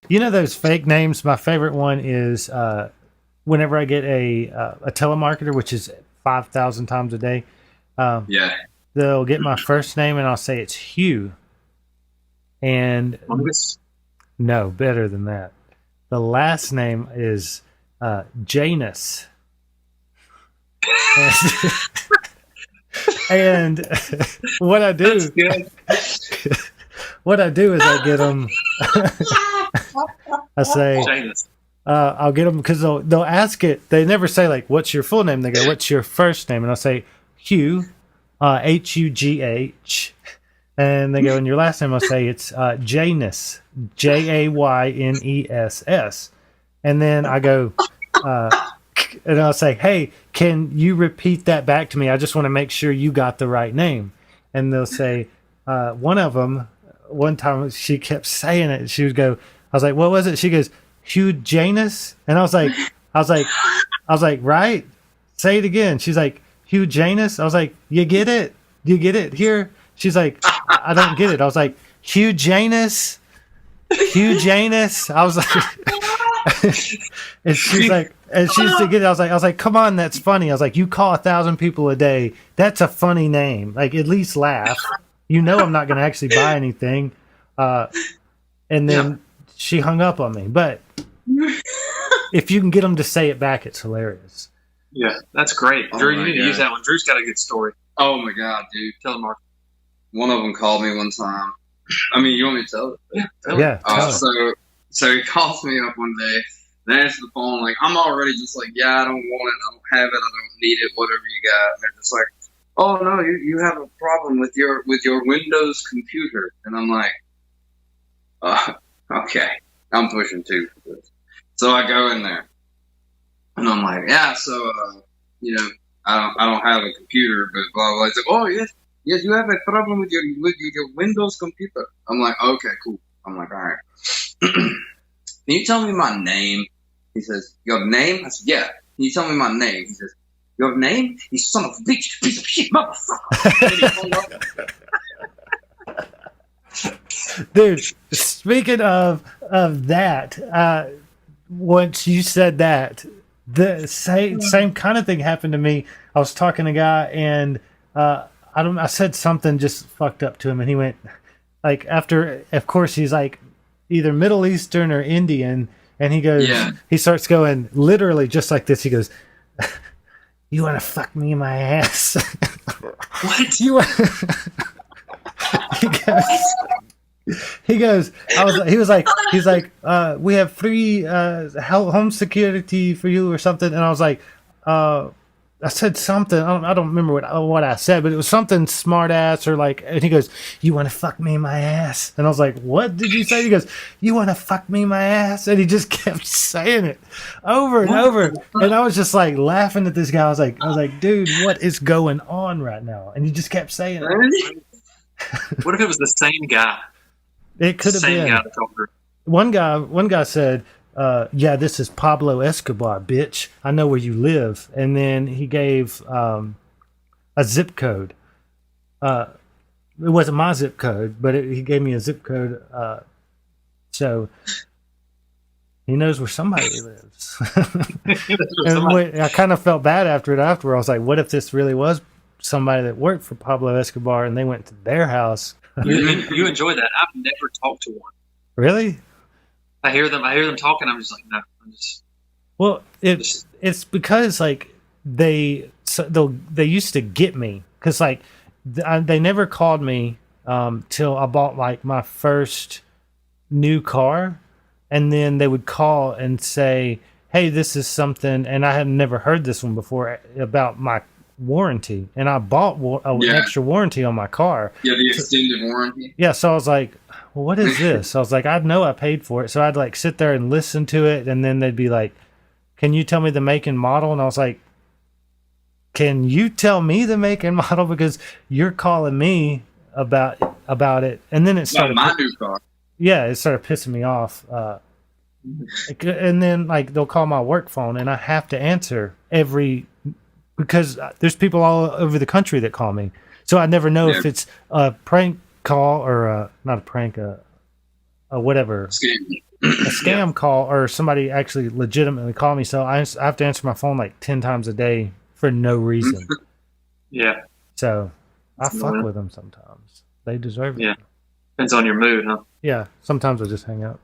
You know those fake names? My favorite one is whenever I get a telemarketer, which is 5,000 times a day. Yeah. They'll get my first name and I'll say it's Hugh. And no, better than that. The last name is Janus. And what I do, what I do is I get them. I say, I'll get them because they'll ask it. They never say like, "What's your full name?" They go, "What's your first name?" And I'll say Hugh, Hugh, and they go, "And your last name?" I'll say it's Janus, Jaynes. And then I go, and I'll say, "Hey, can you repeat that back to me? I just want to make sure you got the right name." And they'll say, one of them, one time she kept saying it. She would go, I was like, "What was it?" She goes, "Hugh Janus." And I was like, "Right? Say it again." She's like, "Hugh Janus." I was like, "You get it? You get it here?" She's like, I don't get it." I was like, "Hugh Janus. Hugh Janus." I was like, and she's like, and she's to get it. I was like, "Come on, that's funny." I was like, "You call 1,000 people a day. That's a funny name. Like, at least laugh. You know, I'm not going to actually buy anything." And then she hung up on me. But if you can get them to say it back, it's hilarious. Yeah, that's great. Oh Drew, you my need to God. use that one. Drew's got a good story. Oh my God, dude. Tell him, Mark. One of them called me one time. I mean, you want me to tell it? Yeah. Yeah. tell it. So he calls me up one day. And I answer the phone like, I'm already just like, yeah, I don't want it. I don't have it. I don't need it. Whatever you got. And they're just like, "Oh no, you have a problem with your Windows computer." And I'm like, okay, I'm pushing two for this. So I go in there, and I'm like, "Yeah, so I don't have a computer, but blah blah." He's like, "Oh yes, you have a problem with your Windows computer." I'm like, "Okay, cool." I'm like, "All right." "Can you tell me my name?" He says, "Your name?" I said, "Yeah." "Can you tell me my name?" He says, "Your name? You son of a bitch, piece of shit, motherfucker." Dude, speaking of that, once you said that, the same kind of thing happened to me. I was talking to a guy, and I said something just fucked up to him, and he went like, after, of course, he's like either Middle Eastern or Indian, and he goes, he starts going literally just like this. He goes, "You want to fuck me in my ass?" What? He goes, he's like, "We have free home security for you," or something. And I was like, I said something. I don't remember what I said, but it was something smart ass or like. And he goes, "You want to fuck me in my ass?" And I was like, "What did you say?" He goes, "You want to fuck me in my ass?" And he just kept saying it over and over. And I was just like laughing at this guy. I was like, "Dude, what is going on right now?" And he just kept saying it. What if it was the same guy? It could have Same been. guy that told her. One guy said, "Yeah, this is Pablo Escobar, bitch. I know where you live." And then he gave a zip code. It wasn't my zip code, but he gave me a zip code. So he knows where somebody lives. And I kind of felt bad after it. After I was like, what if this really was somebody that worked for Pablo Escobar and they went to their house? You enjoy that. I've never talked to one. Really? I hear them talking. I'm just like, no. Well, it's because like they used to get me because like they never called me till I bought like my first new car, and then they would call and say, "Hey, this is something," and I had never heard this one before about my warranty, and I bought an extra warranty on my car. Yeah, the extended warranty. Yeah, so I was like, well, what is this? I was like, I know I paid for it. So I'd like sit there and listen to it, and then they'd be like, "Can you tell me the make and model?" And I was like, "Can you tell me the make and model, because you're calling me about it?" And then it started my new car. Yeah, it started pissing me off. And then like they'll call my work phone, and I have to answer because there's people all over the country that call me. So I never know if it's a prank call or not a prank, whatever. a scam call or somebody actually legitimately call me. So I have to answer my phone like 10 times a day for no reason. Yeah. So I That's fuck annoying. with them sometimes. They deserve it. Yeah. Depends on your mood, huh? Yeah. Sometimes I just hang up.